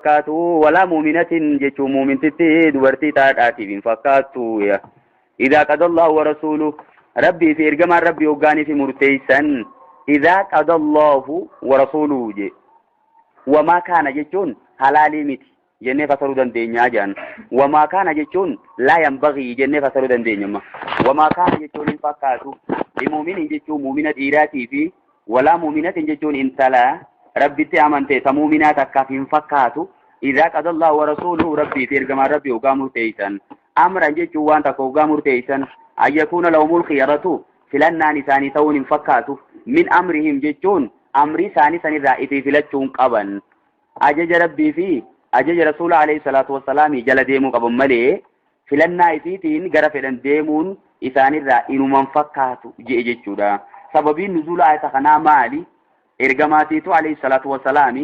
فكاتو ولا مؤمنة جتشو مؤمن تتي دورتي تاتي بين فكاتو يا إذا قضى الله ورسوله ربي في إرجما ربي وقاني في مرتيسا إذا قضى الله ورسوله جي وما كان جتشون حلالي متي جنة فسروا دندينيا جان وما كان جتشون لا ينبغي جنة فسروا دندينيا وما كان جتشون فكاتو لمؤمن جتشو مؤمنة إيراتي في ولا مؤمنة جتشون انتلا ربي تأمنتي سمؤمنات كافين فكاتو إذا قضى الله ورسوله ربي في إرجما ربي وقاموا تيسا أمرا جتشو وانت وقاموا تيسا أن يكون لهم الخيرة فلنا نساني تون فكاتو من أمرهم جتشون أمري ثاني ثاني رائتي فلتشون قبا أجج ربي فيه أجج رسول عليه الصلاة والسلام جل ديمو قبل ملي فلنا إتيتين غرف ديمون إثاني رائنو من فكاتو جيجتشو دا سببين نزول آية خنا مالي إرقاماتيتو عليه الصلاة والسلام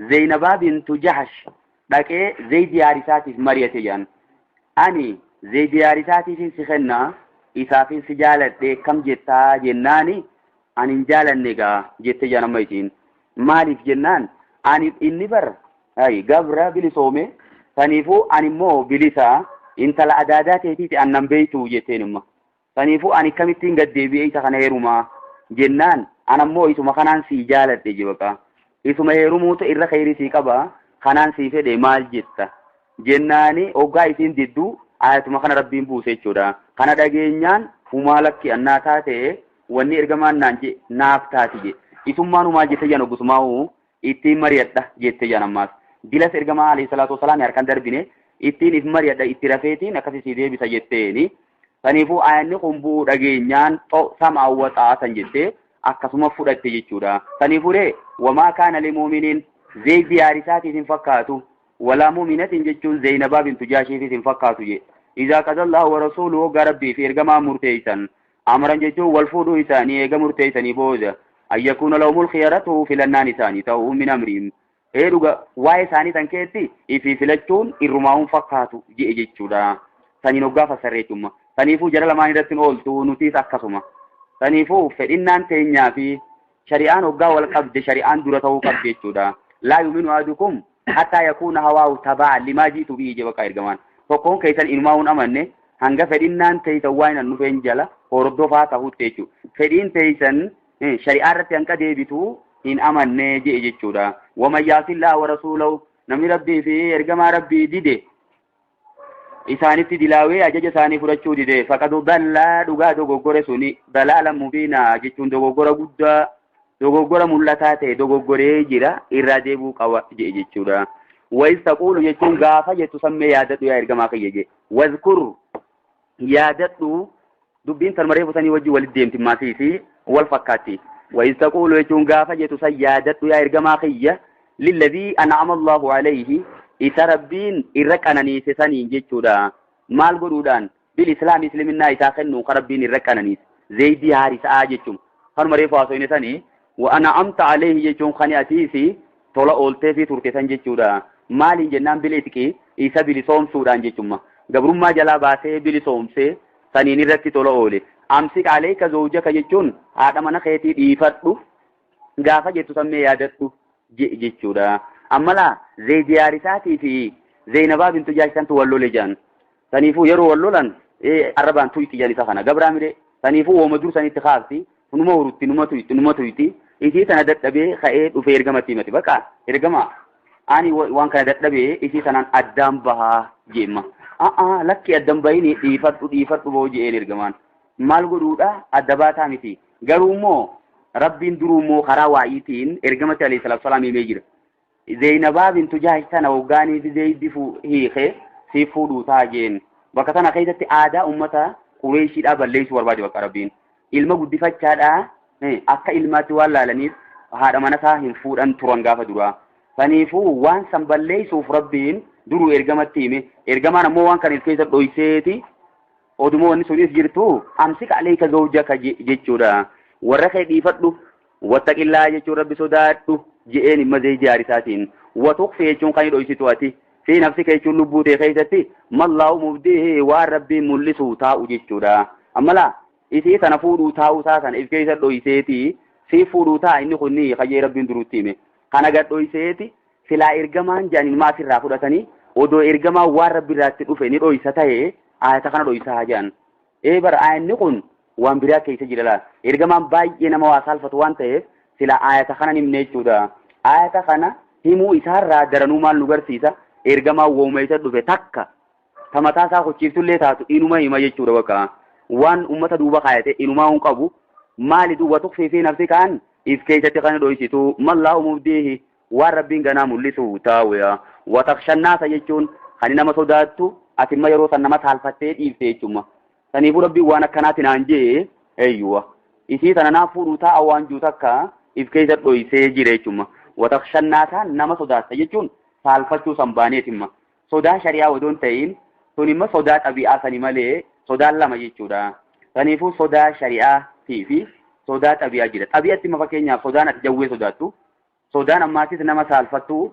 زينبا بنت جحش لكي زيد يارساتي مريتي جان أني زيد يارساتي في سخنا إسافين سجالة كم جتا جناني أن جالا نيغا جتا جانا ميتين مالي في جنان أني إني بر أي قبرة بلسومي فنيفو أني مو بلسا إنت الأدادات يتيتي أن نمبيتو جتين ما فنيفو أني كمتين قد ديبي إيتا خنهيرما جنان أنا مو إسو مخنان سي جالة جيبكا إسو مهيرموتو إرى خيري سي كبا خنان سي فدي مال جتا جناني أوغا إسين ددو آيات مخنا ربين بوسي چودا خنا داگينيان فمالك كي أنا تاتي واني إرغمان نانجي ناف تاتي جي إسمان ما جتا جانو بسماو إتي مريتا جتا جانماس دلس إرغمان عليه الصلاة والسلام ياركان دربيني إتين إف مريتا إتي رفيتين أكسي سيدي بسا جتيني فنيفو آياني قنبو داگينيان تو سمع وطاعة جتي أكسما فودت جي چودا فنيفو ري وما كان لمؤمنين زي بيارساتي تنفكاتو ولا مؤمنة جتون زينبا بنت جاشي في فكاتو جي إذا قضى الله ورسوله غربي في إرقما مرتيسا أمرا جتو والفودو إساني إيقا مرتيساني بوزا أن يكون لهم الخيارته في لنان إساني توهم من أمرهم إيروغا واي ساني تنكيتي إفي فلتون إرماهم فكاتو جي جتو دا ساني نوغا فسريتم سانيفو جرى لما ندتن أولتو نتيس أكسما سانيفو فإنان تينيا في شريعان وغا والقبض شريعان دورته قبض جتو دا لا يؤمن أحدكم حتى يكون هواه تبعا لما جئت به جبك إرجمان فكون كيسان إنماون أمنه هنگا فدينان تيتوين النفين جلا وردوفا تهود تيجو فدين تيسان شريعة رتيانك ديبتو إن أمنه جئ جتشودا ومن يعص الله ورسوله نمي ربي في إرجما ربي ديدي إساني تدلاوي أجج ساني فرشو ديدي فقد ضل دوغا دوغورة سوني ضلالا مبينا جتشون دوغورة قد دوغورة ملتاتي دوغورة جرا إراديبو قوى جيجيشورا وإذ تقول يجون غافة يتسمى يادتو يا إرقما خيجي واذكر يادتو دبين تلمريف ساني وجي والدين تماسيسي والفكاتي وإذ تقول يجون غافة يتسمى يادتو يا إرقما خيجي للذي أنعم الله عليه إذا ربين إرقانني سساني جيشورا مال قرودان بالإسلام إسلامنا إذا خنو خربين إرقانني زيدي هارس آجيشم تلمريف واسوين ساني وأنا أمت عليه يجون خنياتيسي tola oolte fi turte san jechuudha maaliin jennaan bileetiki isa bilisoomsuudhaan jechuudha gabrummaa jalaa baasee bilisoomsee saniin irratti tola oole amsik alayka zawjaka jechuun haadha mana keetii dhiifadhu gaafa jettu sammee yaadadhu jechuudha ammala zeediyarisaatii fi zeenabaa bintu jaashantu wallole jaan saniifuu yeroo wallolan arrabaan tuyti janisa kana gabraa mire saniifuu wooma dur sanitti kaafti numa hurutti numa tuyti إذا أنا دتبي خير وفي إرجما تيمتي بقى إرجما أني وان كان دتبي إذا أنا أدم بها جيما لك أدم بيني ديفت بوجي إرجمان مال غرودا أدبات همتي غرومو ربي درومو خراوائيتين إرجما عليه الصلاة والسلام يميجر زينبا بنت جاهش تنا وغاني زي دفو هي سيفودو تاجين بكتنا خيدتي عادة أمتا قريشي أبا ليس وربادي وكربين ilma guddifachaadha akka ilmaatti waan laalaniif haadha manasaa hin fuudhan turan gaafa dura saniifuu waan san balleessuuf rabbiin duruu ergamatti hime ergamaan ammoo waan kan keessa dhoyseeti odumoonni sunis jirtu amsik alayka zawjaka jechuudha warra kee dhiifadhu wattaqillaa jechuun rabbi sodaadhu je'een imma zee jaarisaatiin watuqfi jechuun kan dhoysitu ati fi nafsika jechuun lubbuu tee keessatti mallaahu mubdihi waan rabbiin mul'isu taa'u jechuudha ammala isii sana fuudhuu taa'uu taatan if keessa dhoyseeti si fuudhuu taa inni kunni qayyee rabbiin durutti hime kana gad dhoyseeti silaa ergamaan jedhanii maasirraa fudhatanii odoo ergamaa waan rabbi irraatti dhufe ni dhoysa ta'e ayata kana dhoysaa jedhan. Bara ayanni kun waan biraa keessa jira laal. Ergamaan baay'ee nama waa saalfatu waan ta'eef sila ayata kana himne jechuudha. Ayata kana himuu isaarraa daranuu maal nu garsiisa? Ergamaan wooma isa dhufe takka tamataa isaa kochiiftullee taatu inuma hima jechuudha bakka. Waan ummata duuba kaayate inumaa hin qabu. Maali duuba tuqfii fi nafsi kaan if keessatti kan dhoysitu mallaahu mubdiihi waan rabbiin ganaa mul'isu taa'uya. Watakshannaasa jechuun kan nama sodaattu atimma yeroo san nama saalfattee dhiifte jechuudha. Saniifuu rabbiin waan akkanaatti naan jee eeyyuwa. Isii tana naaf fuudhuu taa'a waan jiru takka if keessa dhoysee jira jechuudha. Watakshannaasaan nama sodaatta jechuun saalfachuu san baaneetimma. Sodaa shari'aa odoon ta'in sun immoo sodaa xabi'aa sani malee sodaan lama jechuudha. Saniifuu sodaa shari'aatii fi sodaa xabi'aa jira. Xabi'aatti immoo fakkeenyaaf sodaan ati jawwee sodaattu. Sodaan ammaatis nama saalfattu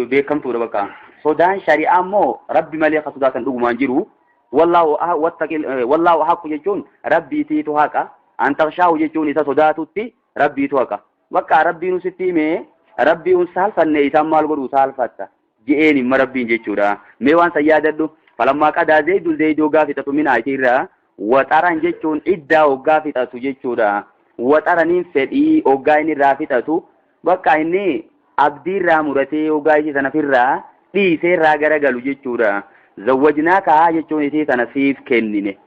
beekamtuudha bakka. Sodaan shari'aa immoo rabbi malee akka sodaatan dhugumaan jiru. Wallaahu haqqu jechuun rabbiitiitu haqa. Antakshaa'u jechuun isa sodaatutti rabbiitu haqa. Bakka rabbiin sitti himee rabbiin saalfanne isaan maal godhu saalfatta. Ji'een imma rabbiin jechuudha. Mee waan san yaadadhu. Falammaa qadaa zeeyduu zeeyduu hoggaa fixatu minaayitirraa waxaran jechuun iddaa hoggaa fixatu jechuudha. Waxaraniin fedhii hoggaa inni irraa fixatu bakka inni abdiirraa muratee hoggaa isii sanafirraa dhiiseerraa garagalu jechuudha. Zawwajnaa kaa jechuun isii sana siif kennine.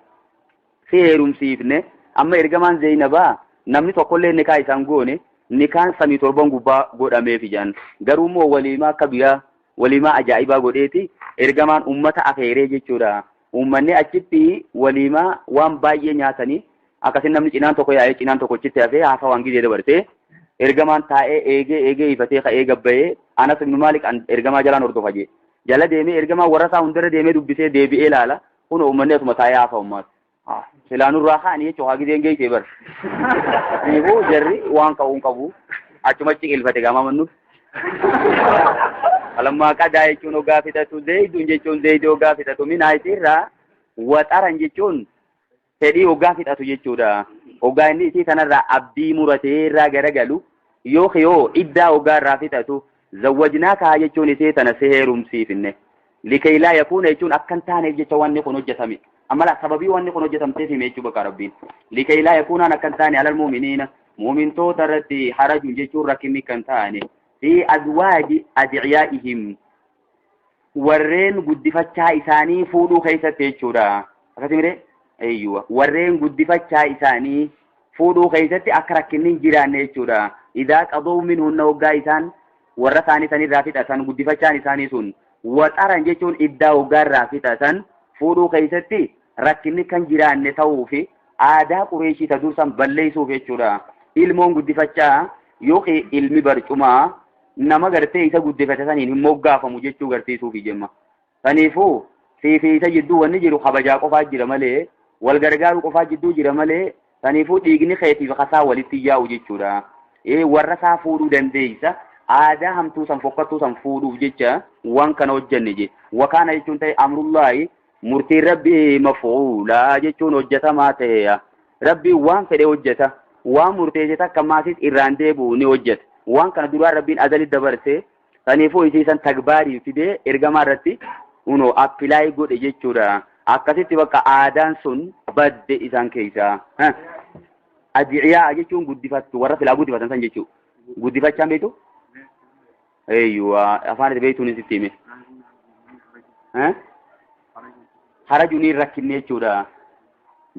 Si heerumsiifne amma ergamaan Zeenabaa namni tokkollee nikaa isaan goone nikaan samii torban gubbaa godhameef ijaan. Garuu immoo waliimaa akka biraa waliimaa ajaa'ibaa godheeti ergamaan ummata afeeree jechuudha. Uummanni achitti waliimaa waan baay'ee nyaatanii akkasin namni cinaan tokko yaa'ee cinaan tokko achitti hafee haasaa waan gizee dabarsee ergamaan taa'ee eegee ifatee ka'ee gabbayee anas ibnu maaliq ergamaa jalaan hordofa jee. Jala deemee ergamaa warra isaa hundarra deemee dubbisee deebi'ee ilaala. Kun uummanni asuma taa'ee haasaa uummaata. Silaanurraa kaa'anii jechuudha gizeen geessee bar. Kanaafuu jarri waan qabu achumatti qilfate gaamaa mannuuf. Falammaa qadaa jechuun hoggaa fixatu zeeyduun jechuun zeeyduu hoggaa fixatu minaayitirraa waxaran jechuun fedhii hoggaa fixatu jechuudha. Hoggaa inni isii sanarraa abdii muratee irraa garagalu yoo iddaa hoggaa irraa fixatu zawwajnaa kaa jechuun isii tana si heerumsiifne. Likeylaa yakuuna jechuun akkan taaneef jecha wanni kun hojjetame. Amala sababii wanni kun hojjetamteef hime jechuu bakka rabbiin. Likeylaa yakuunaan akkan taane alal muuminiina muumintoota irratti harajuun jechuun rakkinni kan taane. Fi azwaaji adciyaa'ihim warreen guddifachaa isaanii fuudhuu keessatti jechuudha. Akkasumire eeyyuwa warreen guddifachaa isaanii fuudhuu keessatti akka rakkinni hin jiraanne jechuudha. Idaa qaduu minhunna hoggaa isaan warra isaanii sanirraa fixatan guddifachaan isaanii sun waxaran jechuun iddaa hoggaa irraa fixatan fuudhuu keessatti rakkinni kan jiraanne ta'uu fi aadaa qureeshii ta dursan balleessuuf jechuudha. Ilmoon guddifachaa yookiin ilmi barcumaa nama gartee isa guddifate saniin hin moggaafamu jechuu garsiisuufi jemma. Kanaafuu fi isa jidduu wanni jiru kabajaa qofaa jira malee wal gargaaruu qofaa jidduu jira malee kanaafuu dhiigni keetiif kasaa walitti yaa'u jechuudha. Warra isaa fuudhuu dandeessa aadaa hamtuu san fokkattuu san fuudhuuf jecha waan kana hojjenne je. Wakaana jechuun ta'e amrullaahi murtiin rabbii maf'uulaa jechuun hojjetamaa ta'e. Rabbii waan fedhe hojjeta. Waan murteesse takka maasis irraan deebi'u ni hojjeta. Waan kana duraan rabbiin azalitti dabarse kanaafuu isiisan tagbaarii fidee ergamaa irratti appilaay godhe jechuudha. Akkasitti bakka aadaan sun badde isaan keessaa. Adciyaa jechuun guddifattu warra filaa guddifatan san jechuudha. Guddifachaan beektu? Eeyyuwa afaan itti beektuun sitti hime. Harajuun hin rakkinne jechuudha.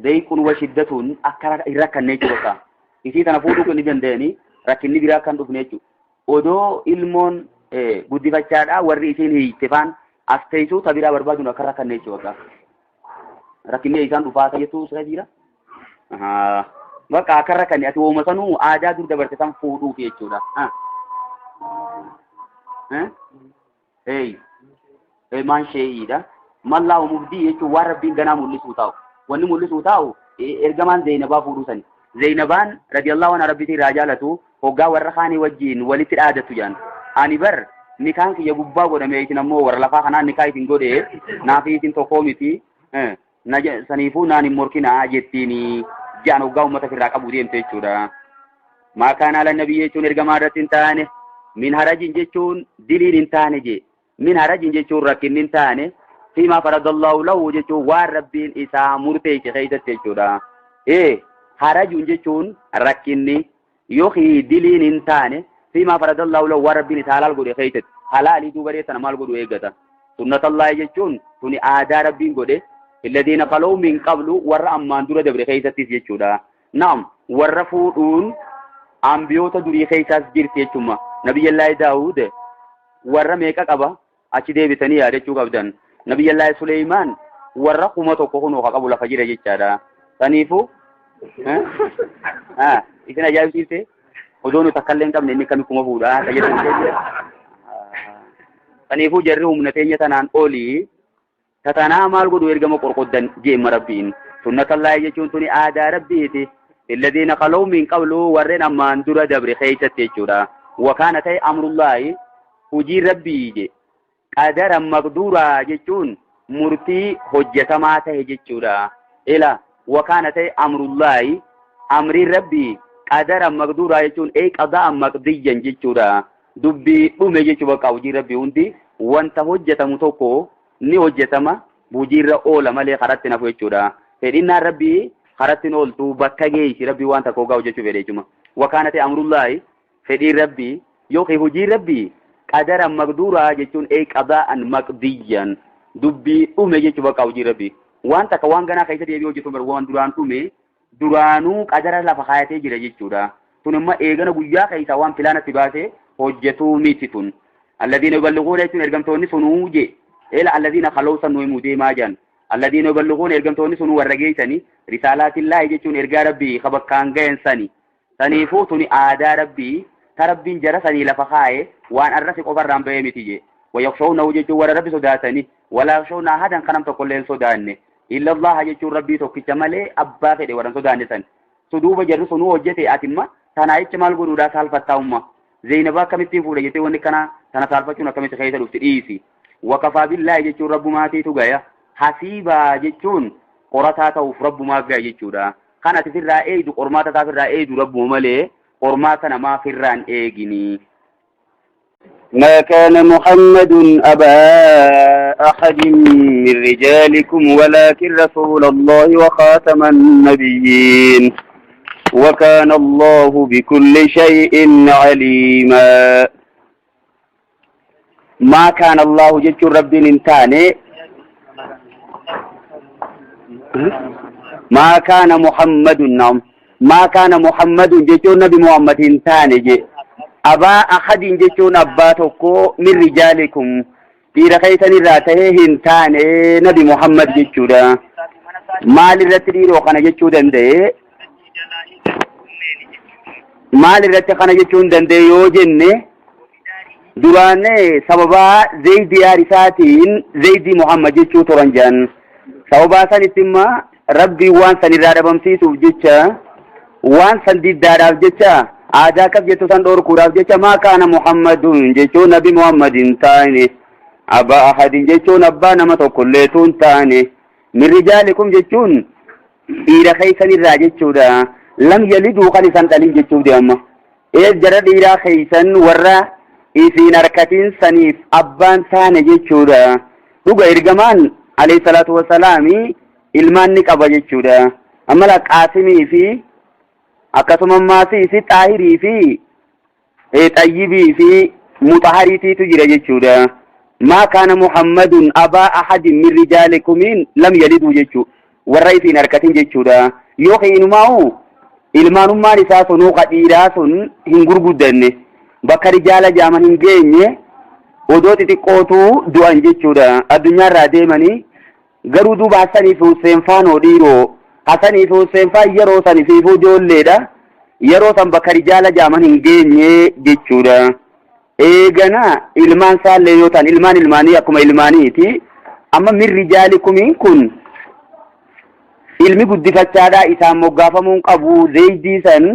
Deequun wa shiddatuun akka hin rakkanne jechuudha. Isii tana fuudhuu ni danda'anii rakkinni biraa kan dhufne jechuudha. Odoo ilmoon guddifachaadhaa warri isiin hiittefaan as teessuu tabiraa barbaaduun akka rakkanne jechuudha. Rakkinni isaan dhufaa jechuu isa jira. Bakka akka rakkanne ati wooma sanuu aadaa dur dabarte san fuudhuuf jechuudha. Maan sheeyiidha. Mallaahu mubdii jechuun waan rabbiin ganaa mul'isuu taa'u. Wanni mul'isuu taa'u ergamaan Zeenabaa fuudhuu sani. Zeenabaan radiyallahu anha rabbitii irraa jaalatu hoggaa warra kaanii wajjiin walitti dhaadatu jaan. Ani bar nikaan kiyya gubbaa godhame isin ammoo warra lafaa kanaan nikaa isin godhe naafi isin tokkoo miti. Saniifuu naan hin morkinaa jettiin jaan hoggaa uummata firraa qabu deemte jechuudha. Maakaan haala nabii jechuun ergamaa irratti hin taane min harajin jechuun diliin hin taane je min harajin jechuun rakkinni hin taane فيما فرض الله له جتون والربين إسا مرتي خيدت جتودا حرج جتون ركني يخي دلين انتاني فيما فرض الله له والربين إسا حلال قد خيدت حلال دوبري تنمال قد ويقتا سنة الله جتون توني آداء ربين قد الذين قالوا من قبل ور أمان دور دبر خيدت جتودا نعم ورفودون أنبيوت دوري خيدت جرتي نبي الله داود ور ميكا قبا أشي بتني يا رجو قبدان نبي الله سليمان ورقم توكونه قبل فجر جيتشادا تنيفو إذن جايب سيرته ودون تكلم كم نمي كم يكون مفودا تنيفو جرهم نتيجة تنان أولي تتنا مال قدو إرجم قرقدن جيم ربين سنة الله يجون تني آدا ربيتي الذين قالوا من قبل ورنا ما ندر دبر خيشة تجورا وكانت أمر الله وجي ربي قدر مقدورا جتون مرتي حجتما ته جتورا إلى وكانت أمر الله أمر ربي قدر مقدورا جتون أي قضاء مقضيا جتورا دبي أمي جتوا كوجي ربي وندي وانت حجة متوكو ني حجتما بوجير أولا مالي خرطنا فوجتورا فإن ربي خرطنا أولتو بكاجيش ربي وانت كوجا جتوا فريجما وكانت أمر الله فدي ربي يوخي حجي ربي قدر مقدورا جتون اي قضاء مقضيا دبي اومي جتو بقاوجي ربي وانت كوان غنا كايتا ديبيو جتو وان دوران اومي دورانو قدر لا فخايتي جرا جتودا تنما ايغنا غيا كايتا وان فلانا تباسي حجتو ميتتون الذين يبلغون ايتون ارغمتوني سنوجي الى الذين خلوا سنو مودي ماجان الذين يبلغون ارغمتوني سنو ورغيتني رسالات الله جتون ارغا ربي خبكان غينسني سنيفوتني آدا ربي تربين جرسني لفخاي وان الرسق أفرام بيمتي ويخشون وجهه ور ربي صداتني ولا يخشون أحدا كنم تقول صداني إلا الله يجو ربي توكي مالي أبا فدي ورن صداني سن صدوب جرس نو وجهه أتما تناي كمال غرودا سالفتاوما زينبا كمتي فولا يتي وني كنا تنا سالفتنا كمتي خيتا لفتيسي وكفى بالله يجو رب ما تيتو غايا حسيبا جتون قرطا توف رب ما غايا يجودا كانت في الرائد قرماتا في الرائد رب مالي قرماتنا ما في الران إيجني ما كان محمد أبا أحد من رجالكم ولكن رسول الله وخاتم النبيين وكان الله بكل شيء عليما. ما كان الله جل رب انتاني ما كان محمد نعم ما كان محمد جل نبي محمد انتاني أبا أحد جتون أباتكو من رجالكم في رخيتني راته هنتان نبي محمد جتودا مال الرتري وخنا جتودن دي مال الرتري خنا جتودن دي يوجن دران سببا زيد يارساتين زيد محمد جتو رنجان سببا سنتما ربي وان سنراد بمسيسو جتشا وان سنديد داراب جتشا آجا کب جتو سن دور کوراب جچا ما کانا محمدون جچو نبی محمدین تانی ابا احدین جچو نبا نمتو کلیتون تانی من رجالکم جچون ایرا خیسن الراجچو دا لم یلدو خلصان تلین جچو دی اما ایز جرد ایرا خیسن ورا ایسین ارکتین سنیف ابان سان جچو دا دوگا ارگمان علیہ الصلاة والسلامی علمان نقبا جچو دا اما لقاسمی فی akkasuma maasi isi xaahirii fi xayyibii fi mutahariitiitu jira jechuudha. maa kaana muhammadun abaa ahadin min rijaalikumin lam yaliduu jechuu warra isiin harkatin jechuudha. yookiin inumaa'u ilmaanummaan isaa sunuu qadhiiraa sun hin gurguddanne bakka rijaala jaaman hin geenye odoo xixiqqootuu du'an jechuudha. addunyaarraa deemanii garuu duuba Hassaniif Hussein faanoo dhiiroo Hassaniif Hussein faa yeroo saniifuu ijoolleedha. yeroo san bakka rijaala jaaman hin geenye jechuudha. eegana ilmaan saallee yoo ta'an ilmaan ilmaanii akkuma ilmaaniiti. amma min rijaalikumiin kun ilmi guddifachaadhaa isaan moggaafamuun qabu zeydii san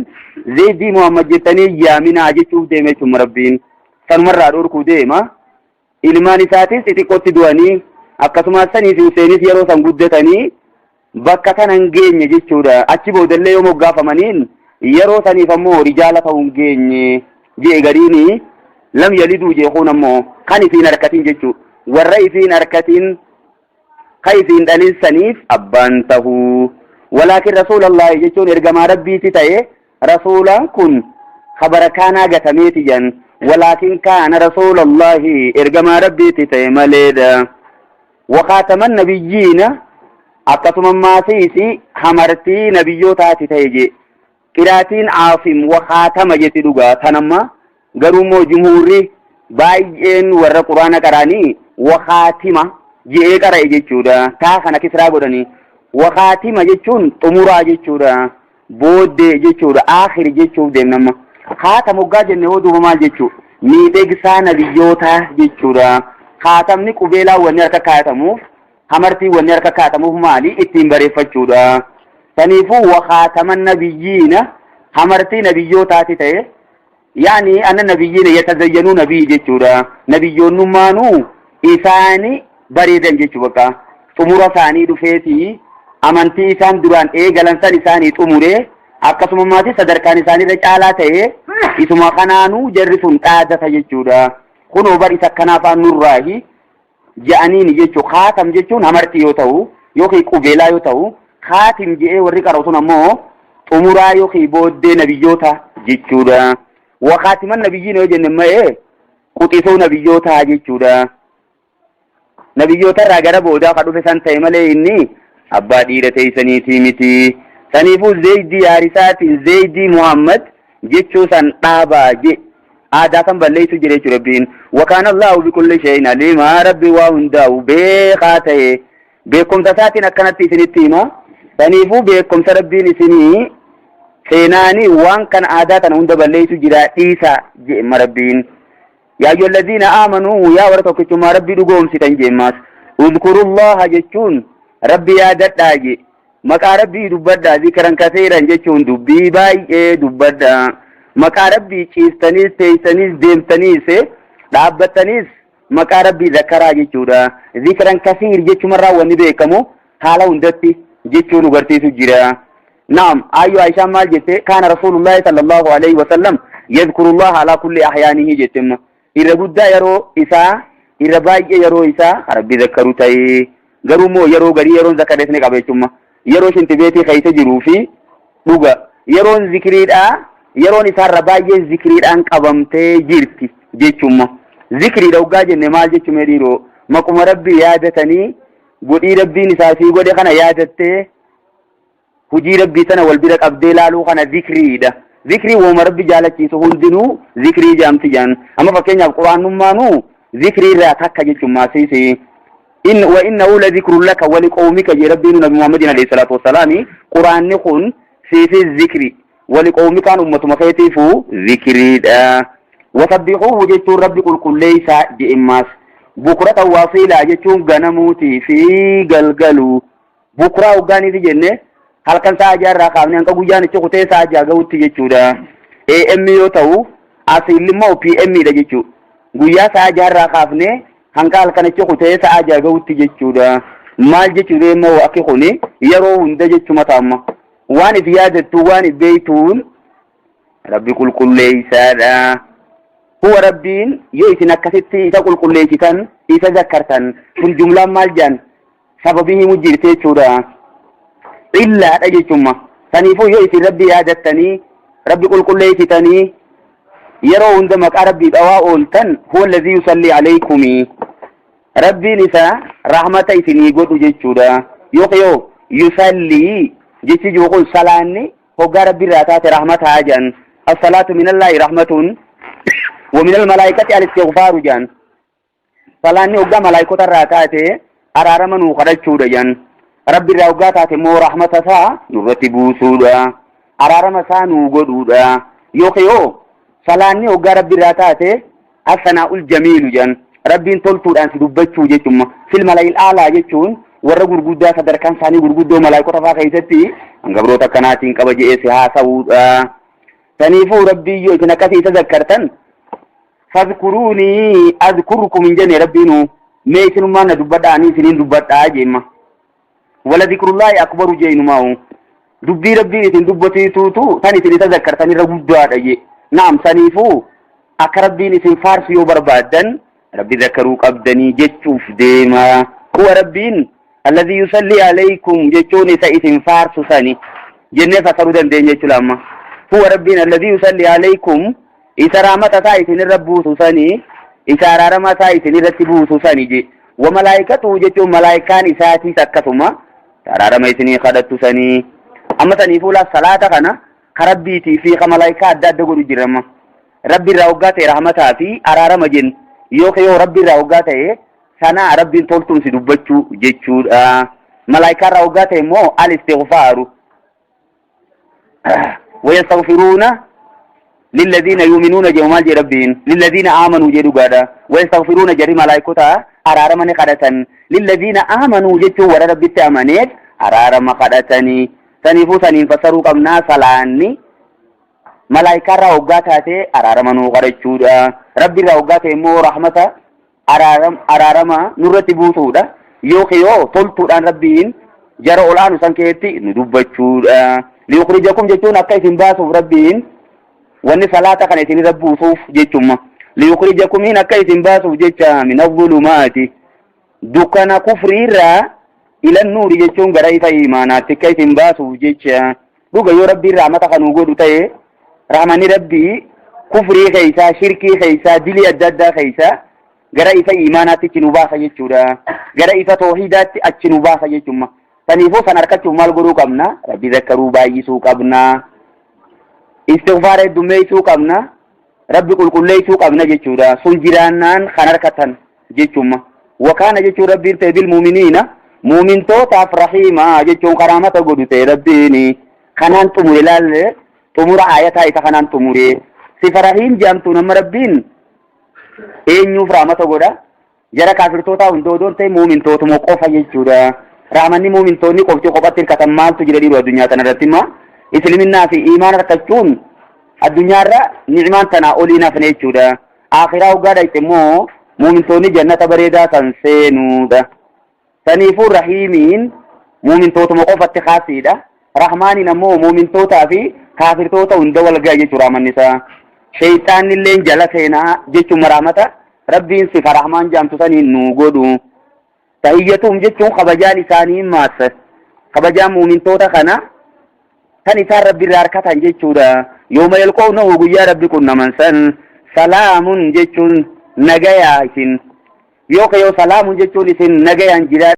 zeydii Muhammad jettanii yaaminaa jechuuf deeme jechuun rabbiin sanumarraa dhorkuu deema. ilmaan isaatis xixiqqootti du'anii akkasumas sanii fi Huseenis yeroo san guddatanii bakka kana hin geenye jechuudha. achi boodallee yoo moggaafamaniin yeroo saniif ammoo rijaala ta'uu hin geenye jee gariini lam yaliduu jechuun ammoo kan ifiin harkatiin jechuu warra ifiin harkatiin kan ifiin dhalinsaniif abbaan tahuu walaakin rasuulallahi jechuun ergamaa rabbiiti ta'e rasuulaan kun khabara kaanaa gatameeti jan walaakin kaana rasuulallahi ergamaa rabbiiti ta'e maleedha wakaataman nabiyyiina akkasuma maasiisi hamartii nabiyyootaati ta'e je qiraatiin aafim wakaatama jetti dhugaa tanamma garuummoo jumhuurri baay'een warra quraana qaraanii wakaatima je'ee qara'e jechuudha taa kana kisraa godhanii wakaatima jechuun xumuraa jechuudha booddee jechuudha aakhir jechuuf deemnamma kaatam hoggaa jenne hoo duuba maal jechuu miidhegsaa nabiyyootaa jechuudha kaatamni qubeelaa wanni harka kaatamuuf hamartii wanni harka kaatamuuf maali ittiin bareeffachuudha saniifuu wakaataman nabiyyiina hamartii nabiyyootaati ta'e yaani anna nabiyyiina yatazayyanuu nabii jechuudha nabiyyoonnummaanuu isaani bareedan jechuu bakka xumura isaanii dhufeetii amantii isaan duraan eegalansan isaanii xumuree akkasuma maatii sadarkaan isaaniirra caalaa ta'e isuma kanaanuu jarri sun dhaadata jechuudha kunoo bar isa kanaafaan nurraahi ja'aniin jechuu kaatam jechuun hamartii yoo ta'u yookiin qubeelaa yoo ta'u kaatim je'ee warri qara'u sun ammoo xumuraa yookiin booddee nabiyyoota jechuudha wakaatiman nabiyyiin yoo jenne ma'ee quxisuu nabiyyootaa jechuudha nabiyyoota irraa gara boodaa ka dhufe san ta'e malee inni abbaa dhiira teeysaniitii miti saniifuu zeeydii haarisaatiin zeeydii muhammad jechuu san dhaabaa je aadaa san balleessu jira jechuu rabbiin wakaana allahu bikulli shay'in aliima rabbi waa hundaa'u beekaa ta'e beekumsa isaatiin akkanatti isinitti hima saniifuu beekumsa rabbiin isinii seenaanii waan kana aadaa kana hunda balleessu jira dhiisa je'ema rabbiin yaa ayyuhalladhiina aamanuu yaa warra tokkichummaa rabbii dhugoomsitan jeemmaas udkurullaha jechuun rabbi yaadadhaa je maqaa rabbii dubbadhaa zikran kaseeran jechuun dubbii baay'ee dubbadhaa maqaa rabbii ciistaniis teeysaniis deemtaniis dhaabbattaniis maqaa rabbii zakaraa jechuudha zikran kasiir jechumarraa wanni beekamu haala hundatti jechuu nu garsiisu jira naam ayyu aishaan maal jette kaana rasuulullaahi sallallahu alaihi wasallam yadhkurullaha ala kulli ahyaanihi jettemma irra guddaa yeroo isaa irra baay'ee yeroo isaa rabbi zakaru ta'ee garuummoo yeroo garii yeroon zakarees ni qaba jechumma yeroo shintibeetii keessa jiruu fi dhuga yeroon zikriidhaa yeroon isaarra baay'ee zikriidhaan qabamtee jirti jechumma zikriidha hoggaa jenne maal jechume dhiiroo maquma rabbii yaadatanii godhii rabbiin isaasii godhe kana yaadattee hujii rabbii sana wal bira qabdee laaluu kana zikriidha zikrii wooma rabbi jaalachiisu hundinuu zikrii jaamti jaan amma fakkeenyaaf quraannummaanuu zikrii irraa takka jechummaa siisi وإنه لذكر لك ولقومك يا ربي نبي محمد عليه الصلاة والسلام قرآن نكون في الذكر ولقومك أن أمة مخيتف ذكري وصدقوه جيت ربي قل ليس بإماس بكرة واصيلة جيتون غنموتي في قلقلو بكرة وغاني في جنة هل كان ساجر راقابني أنك بجاني چوكتي ساجر غوتي جيتودا AM يوتاو أصيل ما PM دا جيتو غويا ساجر راقابني hankal kana chokutee sa'a jaagawutti jechuudha maal jechuudha immoo akki kuni yeroo hunda jechuma taama waan itti yaadattu waan beeytuun rabbi qulqulleeysaadha huwa rabbiin yoo isin akkasitti isa qulqulleessitan isa zakkartan kun jumlaan maal jaan sababii himu jirte jechuudha illaadha jechuma saniifuu yoo isin rabbi yaadattanii rabbi qulqulleessitanii yeroo hunda maqaa rabbii dhawaa ooltan huwa alladhii yusalli alaykumii rabbiin isaa rahmata isinii godhu jechuudha yoo yusalli jechi jiru kun salaanni hoggaa rabbi irraa taate rahmataa jedhan as-salaatu minallaahi rahmatun wa minal malaa'ikati al-istighfaaru jedhan salaanni hoggaa malaa'ikota irraa taate araarama nuu kadhachuudha jedhan rabbi irraa hoggaa taate immoo rahmata isaa nurratti buusuudha araarama isaa nuu godhuudha yoo salaanni hoggaa rabbi irraa taate as-sanaa'ul jamiilu jedhan rabbiin toltuudhaan si dubbachuu jechuudha fil malaa'il aalaa jechuun warra gurguddaa sadarkaan isaanii gurguddoo malaa'ikota fa'aa keessatti hangabroota akkanaatiin qaba je'ee si haasa'uudha saniifuu rabbii yoo isin akkasii isa zakkartan fadkuruunii adkurkum hin jenne rabbiinu mee isinummaan na dubbadhaanii isiniin dubbadhaa jeemma wala zikrullaahi akbaru jeenumaa'u dubbii rabbiin isin dubbatiituutu san isin isa zakkartan irra guddaadha je naam saniifuu akka rabbiin isin faarsu yoo barbaadan rabbi zakaruu qabdanii jechuuf deema. Huwa rabbiin alladhii yusalli alaykum jechuun isa isin faarsu sani jennee fasaruu dandeenya jechuudha amma. Huwa rabbiin alladhii yusalli alaykum isa rahmata isaa isinirra buusu sani isa araarama isaa isinirratti buusu sani je. Wa malaa'ikatu jechuun malaa'ikaan isaatiis akkasuma araarama isinii kadhattu sani. Amma saniifuu laaf salaata kana ka rabbiitii fi ka malaa'ikaa adda adda godhu jirama. Rabbi irraa hoggaa ta'e rahmataa fi araarama jennu yoo rabbi irraa hoggaa ta'e sana rabbiin toltumsi dubbachuu jechuudha. Malaa'ikaa irraa hoggaa ta'e immoo al-istighfaaru ويستغفرون للذين يؤمنون جمال ربهم للذين آمنوا جدوغادا ويستغفرون جري ملائكتا أرارما نقدتن للذين آمنوا جدوا ورى ربي تأمنيت أرارما قدتني سنفو سنين فسروا قمنا سلاني ملائكة راوغاتاتي أرارما نقدتشودا ربي راوغاتي مو رحمتا أرارما نرتبو سودا يوخيو طلتو عن ربين جرى الآن سنكيتي ندبتشودا ليخرجكم جتون أكيسين باسوف ربين واني صلاة كان يسين ربو صوف جتوم ليخرجكم هنا أكيسين باسوف جتا من الظلمات دكنا كفري را إلى النور جتون غريفة إيمانات كيسين باسوف جتا دوغا يو ربي رحمة خنوغو تاي رحماني ربي كفري خيسا شركي خيسا دلي أددا خيسا غريفة إيمانات تنوباسا جتودا غريفة توحيدات أتنوباسا جتوم سنيفو سنركتشو مال غرو قبنا ربي ذكروا بايسو قبنا استغفار الدميسو قبنا ربي قل ليسو قبنا جيشودا سنجرانان خنركتن جيشوما وكان جيشو ربي انتهي بالمؤمنين مؤمن توتاف رحيما جيشو كرامة قدو تي ربيني خنان تموري لال تمور آياتا إتا خنان تموري سيف رحيم جامتو نم ربين اين يوف رامة قدا جرى كافر توتا وندودون تي مؤمن توتو موقوفا جيشودا رحمني مؤمن توني قفتي قبطين كتمال تجري رو الدنيا تنرتما إسلامنا في إيمان ركتشون الدنيا را نعمان تناولينا فنيتشودا آخرا وقادا يتمو مؤمن توني جنة بريدا تنسينودا سنيفو رحيمين مؤمن توتا مقوفة خاصيدا رحماني نمو مؤمن توتا في كافر توتا وندول قاية رحمن نسا شيطان اللين جلسينا جيشو مرامتا ربين صفة رحمن جامتو سنين نوغودو تحيّتهم جتون خبجان إسانين ماس خبجان مؤمن توتا خنا كان إسان ربي راركتا جتشودا يوم يلقونه قيا ربي كنا منسان سلام جتشون نغيا إسن يوك يو سلام جتشون إسن نغيا جلال